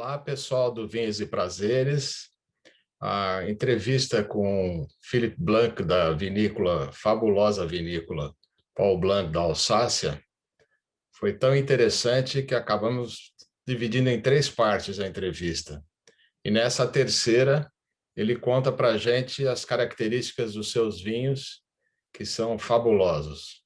Olá, pessoal do Vinhos e Prazeres. A entrevista com Philippe Blanck, da vinícola, fabulosa vinícola Paul Blanck, da Alsácia, foi tão interessante que acabamos dividindo em três partes a entrevista. E nessa terceira, ele conta para a gente as características dos seus vinhos, que são fabulosos.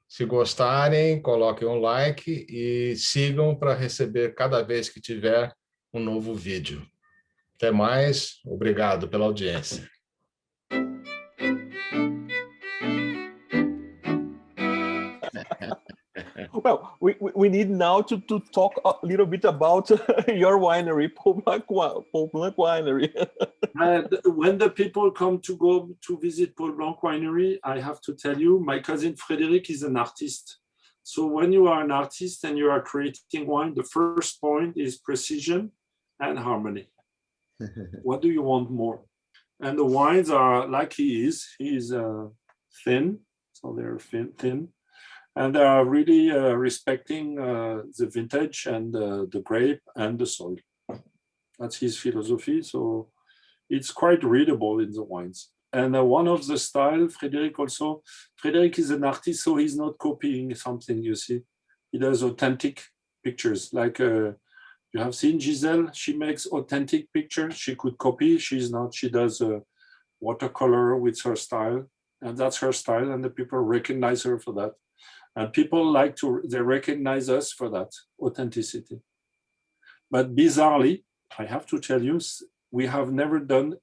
Se gostarem, coloquem um like e sigam para receber cada vez que tiver um novo vídeo. Até mais, obrigado pela audiência. Well, we need now to talk a little bit about your winery, Paul Blanck Winery. When the people come to go to visit Paul Blanck Winery, I have to tell you, my cousin Frédéric is an artist. So when you are an artist and you are creating wine, the first point is precision and harmony. What do you want more? And the wines are like he is thin, so they're thin. And they are really respecting the vintage and the grape and the soil. That's his philosophy. So it's quite readable in the wines. And one of the style, Frédéric is an artist, so he's not copying something, you see. He does authentic pictures. Like you have seen Giselle, she makes authentic pictures. She could copy, she's not. She does watercolor with her style. And that's her style, and the people recognize her for that. And people they recognize us for that authenticity. But bizarrely, I have to tell you, we have never done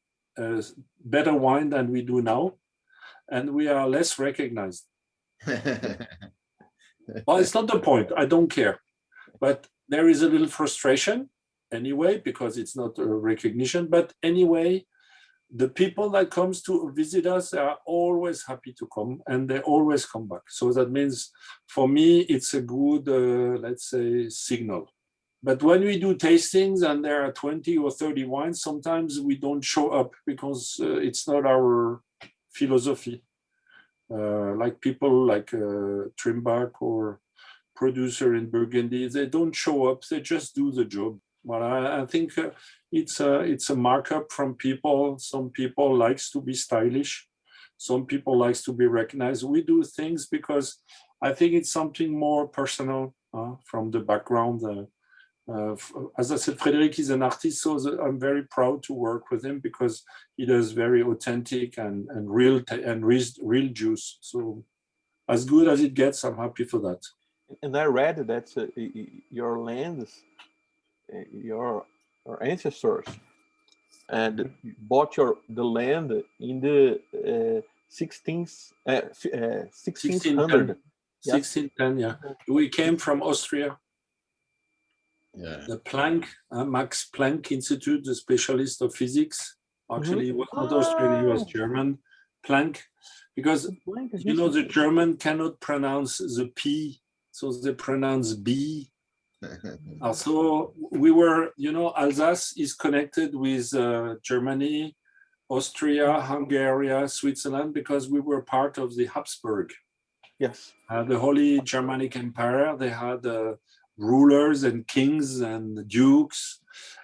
better wine than we do now, and we are less recognized. Well, it's not the point, I don't care. But there is a little frustration anyway, because it's not a recognition. But anyway, the people that comes to visit us are always happy to come, and they always come back. So that means, for me, it's a good, let's say, signal. But when we do tastings and there are 20 or 30 wines, sometimes we don't show up because it's not our philosophy. Like people like Trimbach or producer in Burgundy, they don't show up, they just do the job. Well, I think it's a markup from people. Some people likes to be stylish. Some people likes to be recognized. We do things because I think it's something more personal from the background. As I said, Frédéric is an artist, so I'm very proud to work with him because he does very authentic and real juice. So as good as it gets, I'm happy for that. And I read that your lands, your ancestors, and bought the land in the 1600. 1610, yeah. We came from Austria. Yeah. The Planck, Max Planck Institute, the specialist of physics. Actually, he was not Austrian, he was German. Planck, because you know the German cannot pronounce the P, so they pronounce B. So we were, you know, Alsace is connected with Germany, Austria, Hungary, Switzerland, because we were part of the Habsburg. Yes. The Holy Germanic Empire, they had rulers and kings and dukes.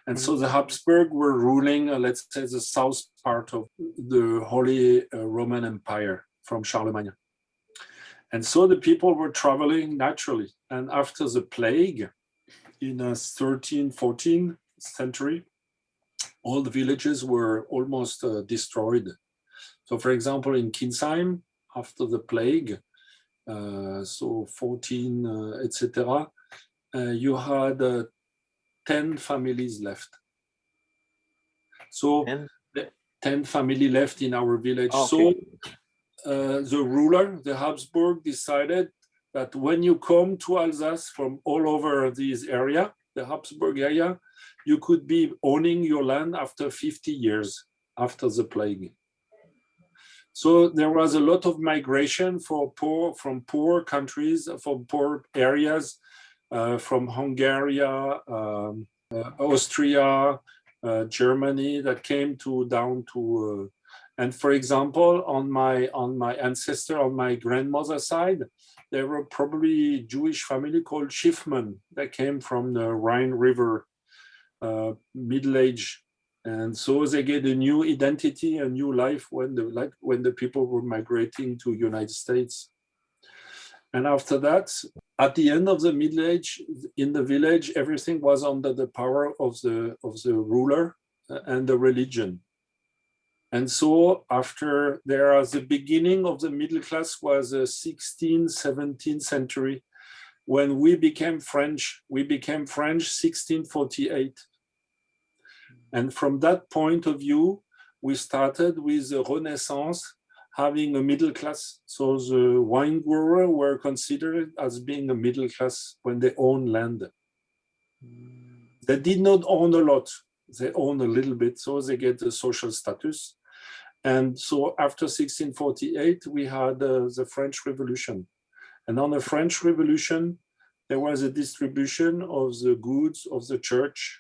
And so the Habsburg were ruling, let's say, the south part of the Holy Roman Empire from Charlemagne. And so the people were traveling naturally. And after the plague in the 13th, 14th century, all the villages were almost destroyed. So for example, in Kinsheim, after the plague, so 14, etc., you had 10 families left. So 10 families left in our village. Okay. So the ruler, the Habsburg, decided that when you come to Alsace from all over this area, the Habsburg area, you could be owning your land after 50 years after the plague. So there was a lot of migration from poor countries, from poor areas, from Hungary, Austria, Germany, that came down to. And for example, on my ancestor, on my grandmother's side, there were probably Jewish family called Schiffman that came from the Rhine River middle age. And so they get a new identity, a new life when the people were migrating to United States. And after that, at the end of the Middle Age, in the village, everything was under the power of the ruler and the religion. And so after the beginning of the middle class was the 16th, 17th century. When we became French 1648. And from that point of view, we started with the Renaissance, having a middle class. So the wine growers were considered as being a middle class when they own land. They did not own a lot. They own a little bit, so they get the social status. And so after 1648, we had the French Revolution. And on the French Revolution, there was a distribution of the goods of the church.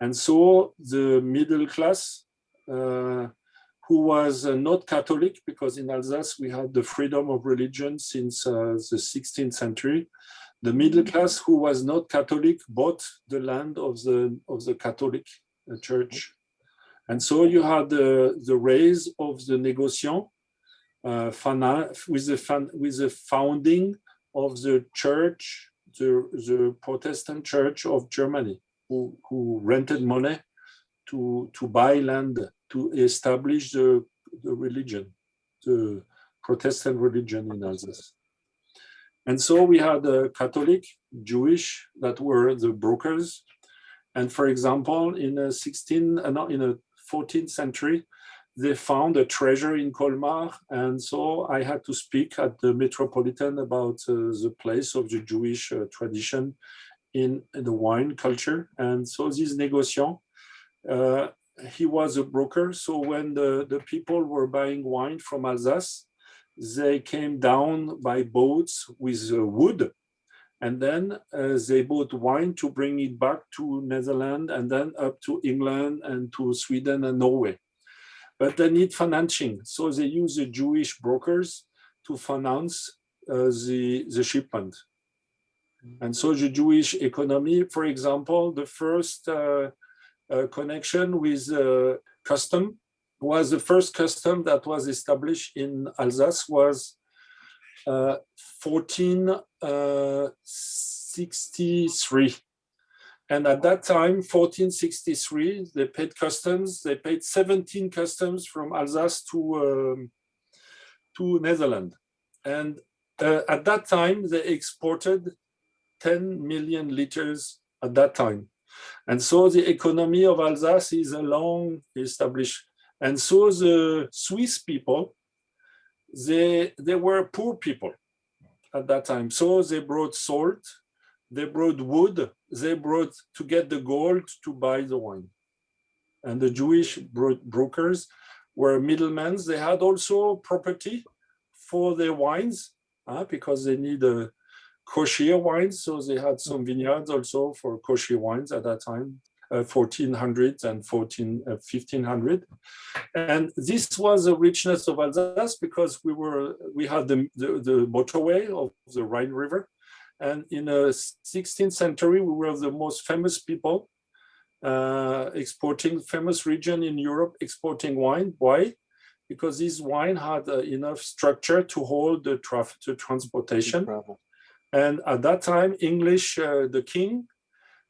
And so the middle class, who was not Catholic, because in Alsace we had the freedom of religion since the 16th century. The middle class who was not Catholic bought the land of the Catholic church. And so you had the rise of the négociants with the founding of the church, the Protestant Church of Germany, who rented money to buy land to establish the religion, the Protestant religion in Alsace. And so we had Catholic, Jewish, that were the brokers. And for example, in the 14th century, they found a treasure in Colmar. And so I had to speak at the Metropolitan about the place of the Jewish tradition in the wine culture. And so this négociant, he was a broker. So when the people were buying wine from Alsace, they came down by boats with wood. And then they bought wine to bring it back to Netherlands and then up to England and to Sweden and Norway. But they need financing. So they use the Jewish brokers to finance the shipment. And so the Jewish economy, for example, the first connection with custom was the first custom that was established in Alsace was 1463. And at that time, 1463, they paid customs. They paid 17 customs from Alsace to Netherlands. And at that time, they exported 10 million liters at that time. And so the economy of Alsace is a long established. And so the Swiss people, they were poor people at that time. So they brought salt, they brought wood, they brought to get the gold to buy the wine. And the Jewish brokers were middlemen. They had also property for their wines because they need kosher wines. So they had some vineyards also for kosher wines at that time, 1400 and 1500. And this was the richness of Alsace because we had the motorway of the Rhine River. And in the 16th century, we were the most famous people exporting, famous region in Europe exporting wine. Why? Because this wine had enough structure to hold the transportation. And at that time, English, the king,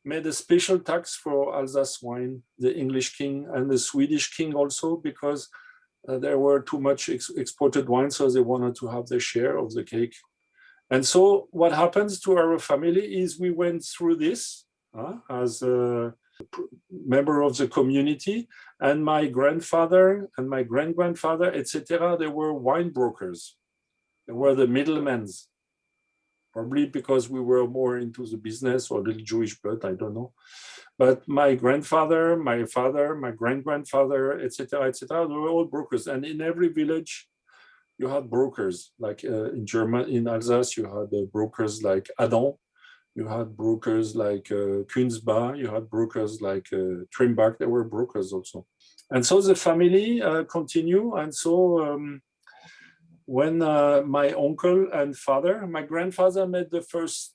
made a special tax for Alsace wine, the English king and the Swedish king also, because there were too much exported wine, so they wanted to have their share of the cake. And so what happens to our family is we went through this as a member of the community, and my grandfather and my great-grandfather, etc., they were wine brokers. They were the middlemen. Probably because we were more into the business or a little Jewish blood, I don't know. But my grandfather, my father, my great-grandfather, etc., they were all brokers. And in every village, you had brokers. Like in Alsace, you had brokers like Adam. You had brokers like Kunzbach. You had brokers like Trimbach. There were brokers also. And so the family continue. And so when my uncle and father, my grandfather made the first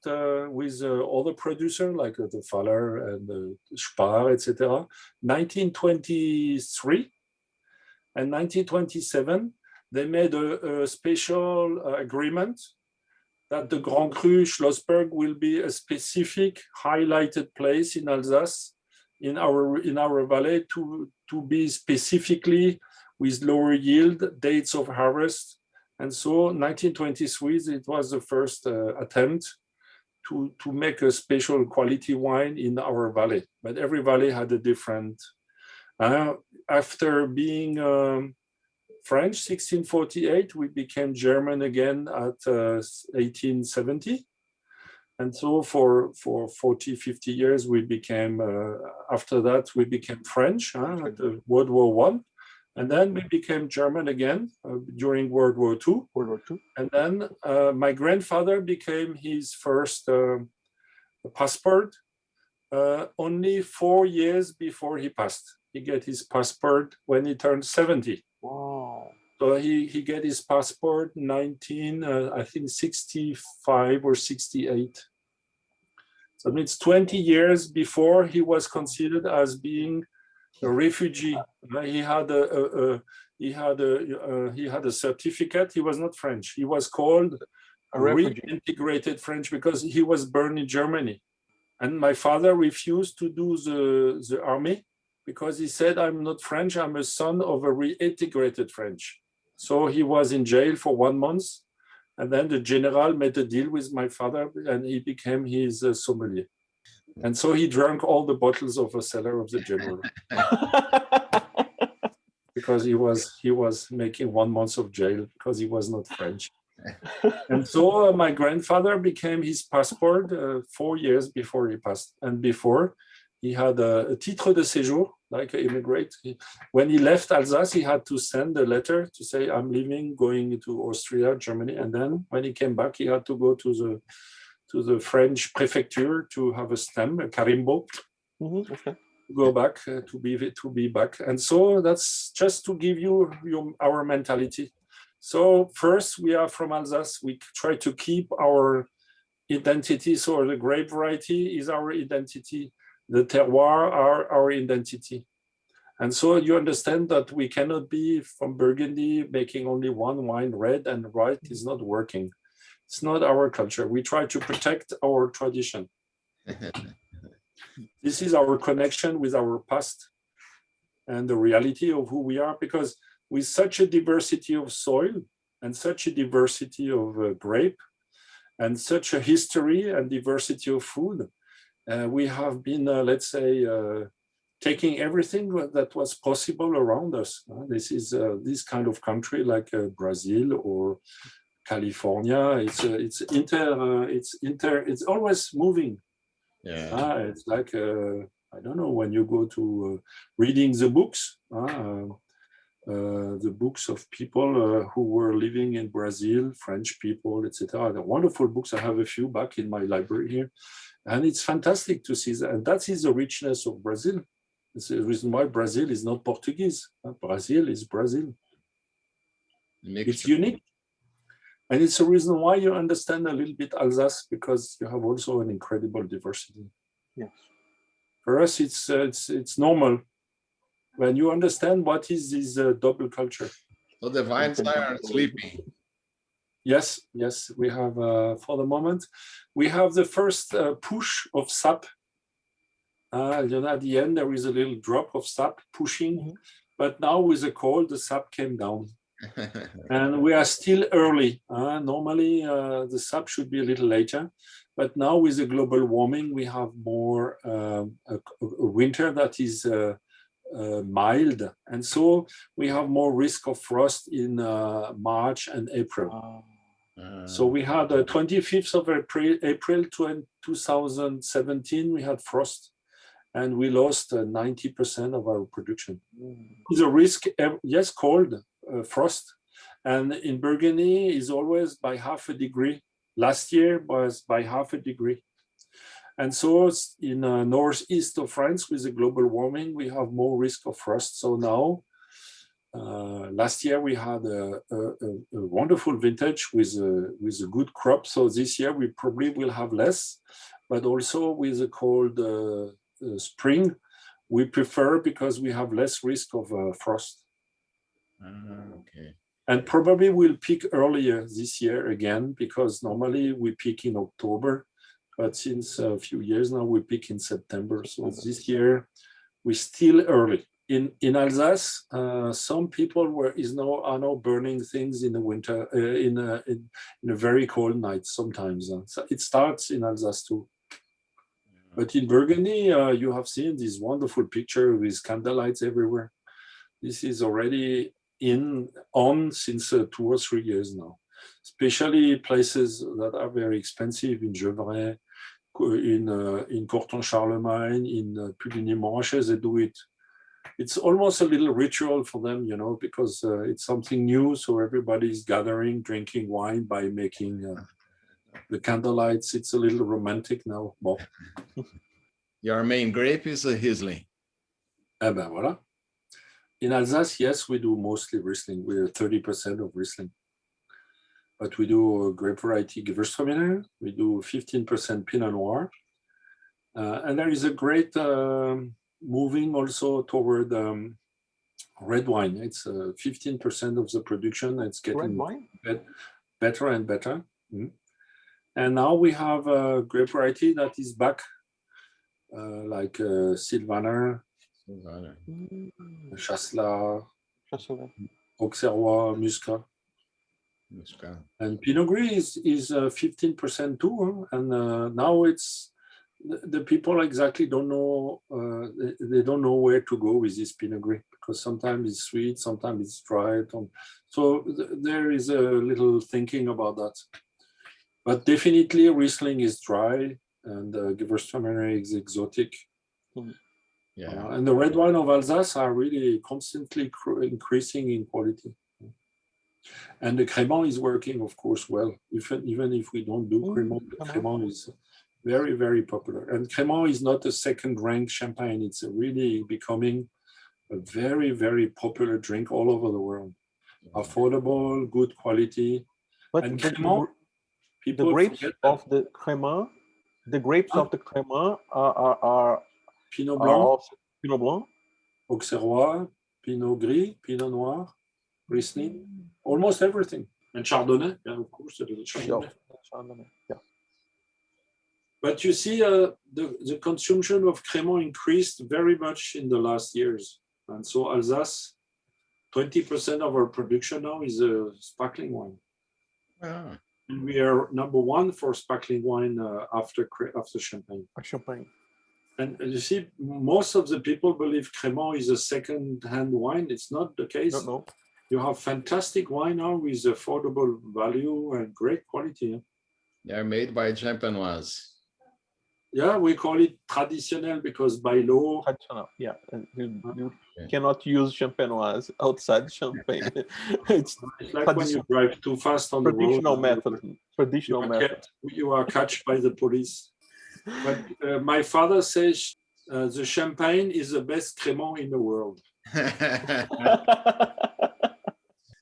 with other producer like the Faller and Spar, etc. 1923 and 1927, they made a special agreement that the Grand Cru Schlossberg will be a specific highlighted place in Alsace, in our valley, to be specifically with lower yield, dates of harvest. And so 1923, it was the first attempt to make a special quality wine in our valley. But every valley had a different. After being French, 1648, we became German again at 1870. And so for 40, 50 years, we became, after that, we became French at World War I. And then we became German again during World War II. And then my grandfather became his first passport only 4 years before he passed. He got his passport when he turned 70. Wow. So he got his passport I think 65 or 68. So it means 20 years before he was considered as being a refugee. He had a certificate. He was not French. He was called A refugee. reintegrated French because he was born in Germany. And my father refused to do the army because he said, I'm not French, I'm a son of a reintegrated French. So he was in jail for 1 month. And then the general made a deal with my father and he became his sommelier. And so he drank all the bottles of a cellar of the general. Because he was making 1 month of jail because he was not French. And so my grandfather became his passport 4 years before he passed. And before, he had a titre de séjour, like an immigrant. When he left Alsace, he had to send a letter to say, I'm leaving, going to Austria, Germany. And then when he came back, he had to go to the French prefecture to have a stamp, a carimbo, Okay. go back to be back. And so that's just to give you our mentality. So first, we are from Alsace. We try to keep our identity. So the grape variety is our identity. The terroir are our identity. And so you understand that we cannot be from Burgundy making only one wine, red and white is not working. It's not our culture. We try to protect our tradition. This is our connection with our past and the reality of who we are, because with such a diversity of soil and such a diversity of grape and such a history and diversity of food, we have been, let's say, taking everything that was possible around us. This is this kind of country like Brazil or California. It's always moving. Yeah. It's like I don't know, when you go to reading the books of people who were living in Brazil, French people, etc. The wonderful books. I have a few back in my library here. And it's fantastic to see that. And that is the richness of Brazil. It's the reason why Brazil is not Portuguese. Brazil is Brazil. It's unique. And it's the reason why you understand a little bit Alsace, because you have also an incredible diversity. Yes. For us, it's normal. When you understand what is this double culture. So the vines are sleeping. Yes, we have, for the moment, we have the first push of sap. At the end, there is a little drop of sap pushing, but now with the cold, the sap came down. And we are still early. Normally, the sap should be a little later, but now with the global warming, we have more a winter that is mild. And so we have more risk of frost in March and April. So we had 25th of April 2017, we had frost and we lost 90% of our production. The risk, yes, cold, frost. And in Burgundy is always by half a degree. Last year was by half a degree. And so in northeast of France with the global warming, we have more risk of frost. So now Last year we had a wonderful vintage with a good crop. So this year we probably will have less, but also with a cold spring, we prefer because we have less risk of frost. Okay. And probably we'll peak earlier this year again, because normally we peak in October, but since a few years now we peak in September. So this year we're still early. In Alsace, some people are now burning things in the winter, in a very cold night sometimes. So it starts in Alsace too. But in Burgundy, you have seen this wonderful picture with candlelights everywhere. This is already on since 2 or 3 years now, especially places that are very expensive in Gevrey, in Courton-Charlemagne, in Puligny-Montrachet. They do it. It's almost a little ritual for them, you know, because it's something new. So everybody's gathering, drinking wine by making the candlelights. It's a little romantic now. Bon. Your main grape is a Riesling. Eh ben voilà. In Alsace, yes, we do mostly Riesling. We're 30% of Riesling. But we do a grape variety Gewürztraminer. We do 15% Pinot Noir. And there is a great moving also toward red wine. It's 15% of the production. It's getting better and better. And now we have a grape variety that is back, like Sylvaner, Chasselas, Auxerrois, Muscat. And Pinot Gris is 15% too. And now it's the people exactly don't know, they don't know where to go with this Pinot Gris, because sometimes it's sweet, sometimes it's dry. So there is a little thinking about that. But definitely Riesling is dry and Gewürztraminer is exotic. Yeah. And the red wine of Alsace are really constantly increasing in quality. And the Crémant is working, of course, well. Even if we don't do Crémant, Crémant is very, very popular. And Crémant is not a second-rank champagne. It's really becoming a very, very popular drink all over the world. Affordable, good quality. But and Crémant, the grapes of the Crémant, of the Crémant are Pinot Blanc, Pinot Blanc, Auxerrois, Pinot Gris, Pinot Noir, Riesling, almost everything. And Chardonnay, yeah, of course, it is Chardonnay. Yeah. But you see, the consumption of Crémant increased very much in the last years. And so Alsace, 20% of our production now is sparkling wine. Ah. And we are #1 for sparkling wine after champagne. Champagne. And you see, most of the people believe Crémant is a second-hand wine. It's not the case. No. You have fantastic wine now with affordable value and great quality. They're made by Champenoise. Yeah, we call it traditionnel because by law. Traditional, yeah. You cannot use Champenoise outside Champagne. It's like when you drive too fast on the road. Traditional method. You are catched by the police. But my father says the champagne is the best Crémant in the world.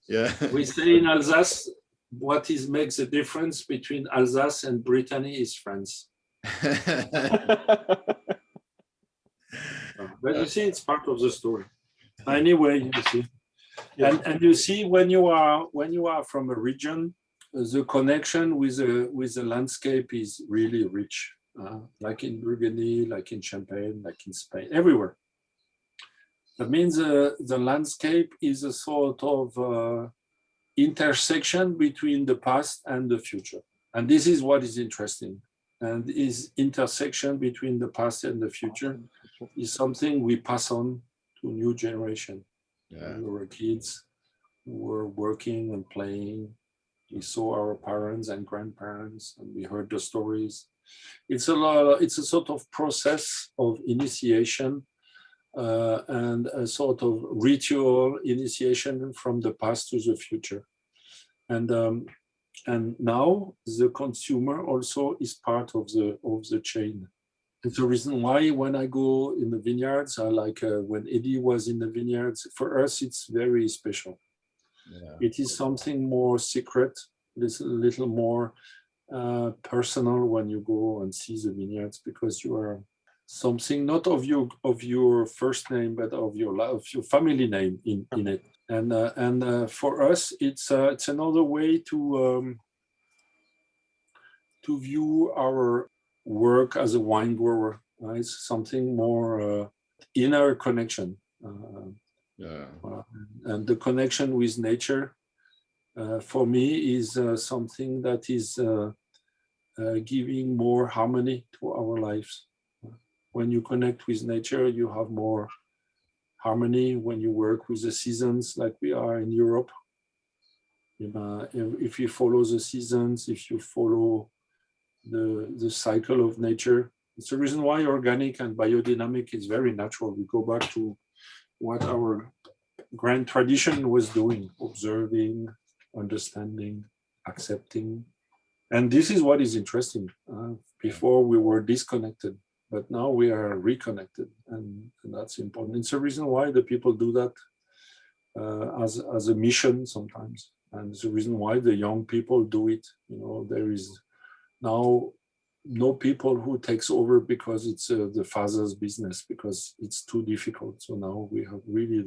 Yeah. We say in Alsace, what makes the difference between Alsace and Brittany is France. But you see, it's part of the story. Anyway, you see, and you see when you are from a region, the connection with the landscape is really rich. Like in Burgundy, like in Champagne, like in Spain, everywhere. That means the landscape is a sort of intersection between the past and the future. And this is what is interesting. And this intersection between the past and the future is something we pass on to new generation. Yeah. We were kids, we were working and playing. We saw our parents and grandparents, and we heard the stories. It's a sort of process of initiation and a sort of ritual initiation from the past to the future. And now the consumer also is part of the chain. It's the reason why when I go in the vineyards, I like when Eddie was in the vineyards, for us, it's very special. Yeah. It is something more secret, little more personal when you go and see the vineyards, because you are something not of your first name, but of your family name in it. And for us, it's another way to view our work as a wine grower. It's something more inner connection. Yeah. And the connection with nature, for me, is something that is giving more harmony to our lives. When you connect with nature, you have more harmony. When you work with the seasons, like we are in Europe, if you follow the seasons, if you follow the cycle of nature, it's the reason why organic and biodynamic is very natural. We go back to what our grand tradition was doing, observing, understanding, accepting. And this is what is interesting. Before we were disconnected, but now we are reconnected, and that's important. It's the reason why the people do that as a mission sometimes, and it's the reason why the young people do it. There is now no people who takes over because it's the father's business, because it's too difficult. So now we have really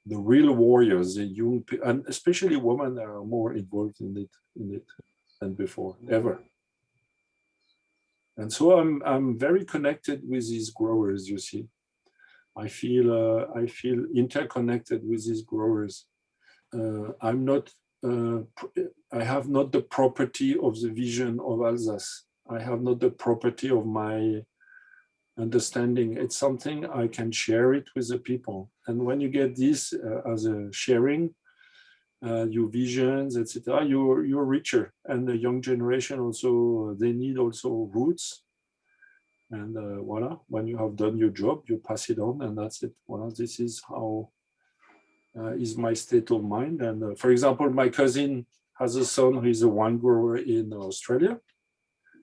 the real warriors, the young people, and especially women are more involved in it than before, ever. And so I'm very connected with these growers. You see, I feel interconnected with these growers. I'm not. I have not the property of the vision of Alsace. I have not the property of my understanding. It's something I can share it with the people. And when you get this as a sharing, your visions, etc., you're richer. And the young generation also, they need also roots. And voila, when you have done your job, you pass it on, and that's it. Well, this is how is my state of mind. And for example, my cousin has a son who is a wine grower in Australia.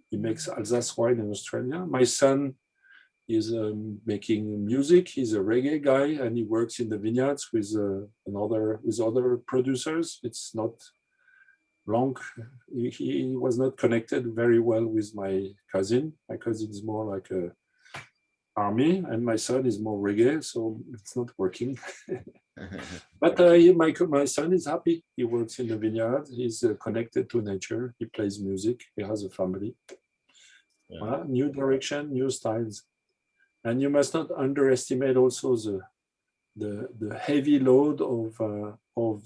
He makes Alsace wine in Australia. My son is making music. He's a reggae guy, and he works in the vineyards with other producers. It's not Blanck. He was not connected very well with my cousin. My cousin is more like a army, and my son is more reggae, so it's not working. But my son is happy. He works in the vineyard. He's connected to nature. He plays music. He has a family. Yeah. New direction, new styles. And you must not underestimate also the heavy load of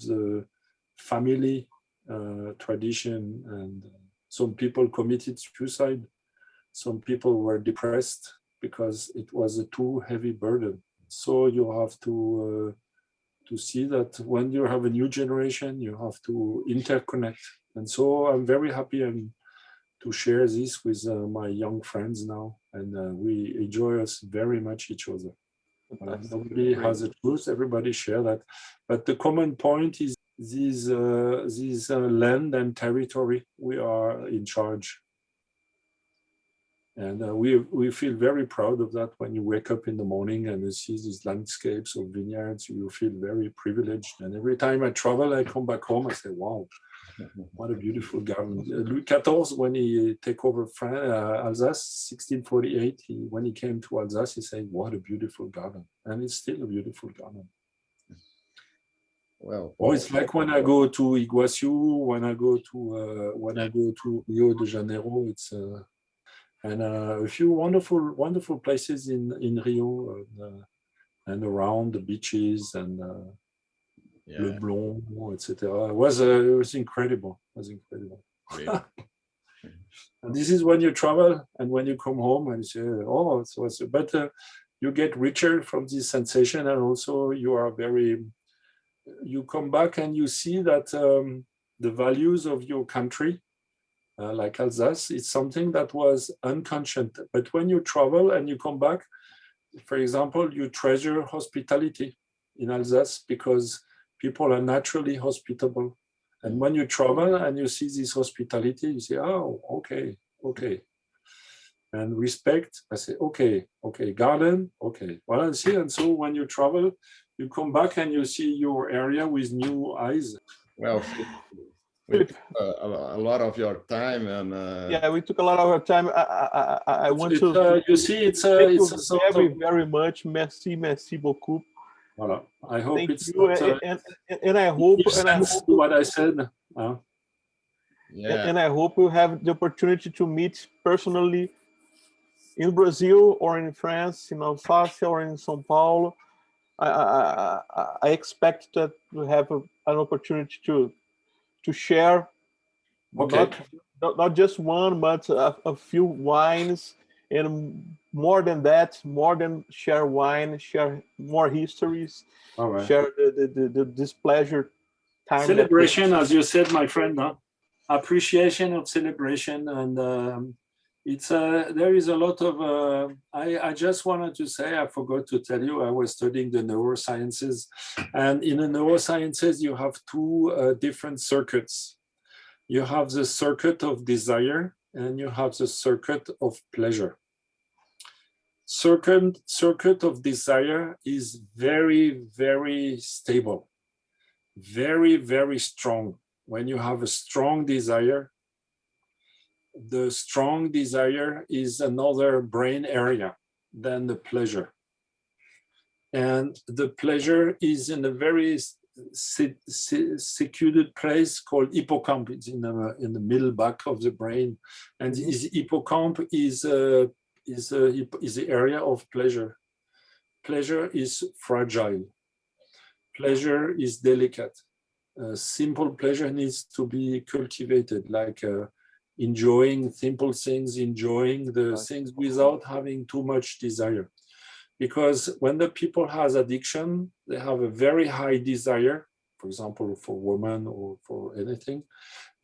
the family tradition. And some people committed suicide. Some people were depressed because it was a too heavy burden. So you have to see that when you have a new generation, you have to interconnect. And so I'm very happy to share this with my young friends now. And we enjoy us very much each other. Nobody has a truth, everybody share that. But the common point is this land and territory, we are in charge. And we feel very proud of that. When you wake up in the morning and you see these landscapes of vineyards, you feel very privileged. And every time I travel, I come back home, I say, wow, what a beautiful garden. Louis XIV, when he took over Alsace, 1648, when he came to Alsace, he said, what a beautiful garden. And it's still a beautiful garden. Well, it's like when I go to Iguazu, when I go to Rio de Janeiro, it's and a few wonderful places in Rio and around the beaches and Le Blon, etc. It was incredible. It was incredible. Really? And this is when you travel and when you come home and you say, oh, but you get richer from this sensation, and also you come back and you see that the values of your country, like Alsace, it's something that was unconscious. But when you travel and you come back, for example, you treasure hospitality in Alsace because people are naturally hospitable. And when you travel and you see this hospitality, you say, oh, okay. and respect. I say, okay, garden, okay. Well, I see. And so when you travel, you come back and you see your area with new eyes. Well, we took a lot of your time, and yeah, we took a lot of our time. I want to. You see, it's thank a you sort very, of, very much. Merci beaucoup. voilà. I hope Thank it's you, not, and I hope, to what I said. And I hope you have the opportunity to meet personally in Brazil or in France, in Alsácia or in São Paulo. I expect that to have an opportunity to share, not just one, but a few wines, and more than that, more than share wine, share more histories, share this pleasure time. Celebration, as you said, my friend, appreciation of celebration, and it's there is a lot of. I just wanted to say, I forgot to tell you, I was studying the neurosciences, and in the neurosciences you have two different circuits. You have the circuit of desire and you have the circuit of pleasure. Circuit of desire is very, very stable, very, very strong. When you have a strong desire, the strong desire is another brain area than the pleasure. And the pleasure is in a very secluded place called hippocamp. It's in the middle back of the brain, and the hippocamp is the area of pleasure. Pleasure is fragile. Pleasure is delicate. Simple pleasure needs to be cultivated, like enjoying simple things, enjoying the things without having too much desire. Because when the people has addiction, they have a very high desire, for example, for women or for anything,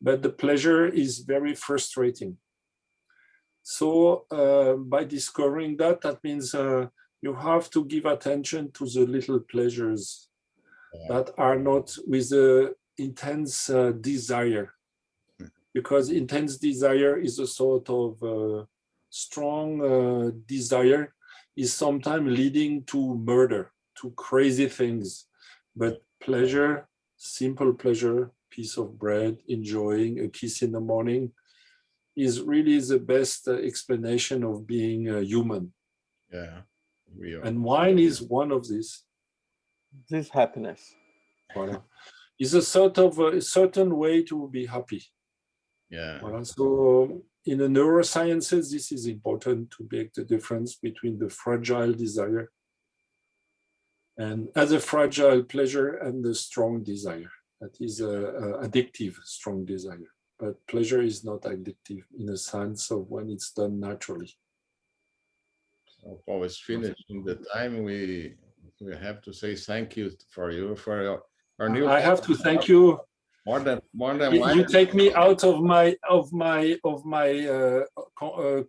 but the pleasure is very frustrating. So by discovering that, that means you have to give attention to the little pleasures that are not with the intense desire, because intense desire is a sort of strong desire is sometimes leading to murder, to crazy things. But pleasure, simple pleasure, piece of bread, enjoying a kiss in the morning, is really the best explanation of being human. Yeah, we are. And wine is one of these. This happiness. Voilà. It's a sort of a certain way to be happy. Yeah. Voilà. So in the neurosciences, this is important to make the difference between the fragile desire and as a fragile pleasure and the strong desire. That is addictive, strong desire. But pleasure is not addictive in a sense of when it's done naturally. So Paul is finishing the time. We have to say thank you for you for your new. I have to thank you. More than you take me out of my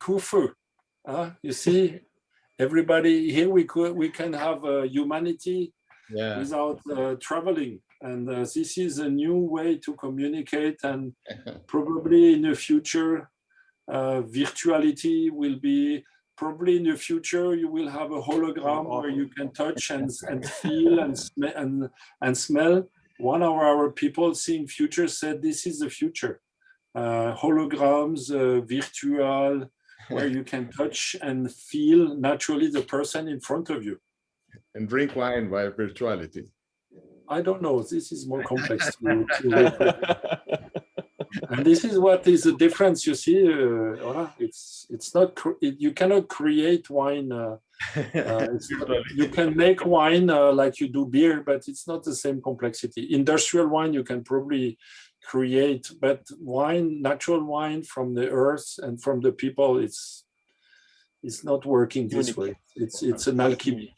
kufu. You see, everybody here we can have humanity without traveling, and this is a new way to communicate. And probably in the future, virtuality will be. Probably in the future, you will have a hologram where you can touch and feel and smell. One of our people seeing future said, this is the future. Holograms, virtual, where you can touch and feel naturally the person in front of you. And drink wine by virtuality. I don't know. This is more complex. And this is what is the difference, you see. It's not, you cannot create wine. You can make wine like you do beer, but it's not the same complexity. Industrial wine you can probably create, but wine, natural wine from the earth and from the people, it's not working this way. It's an alchemy.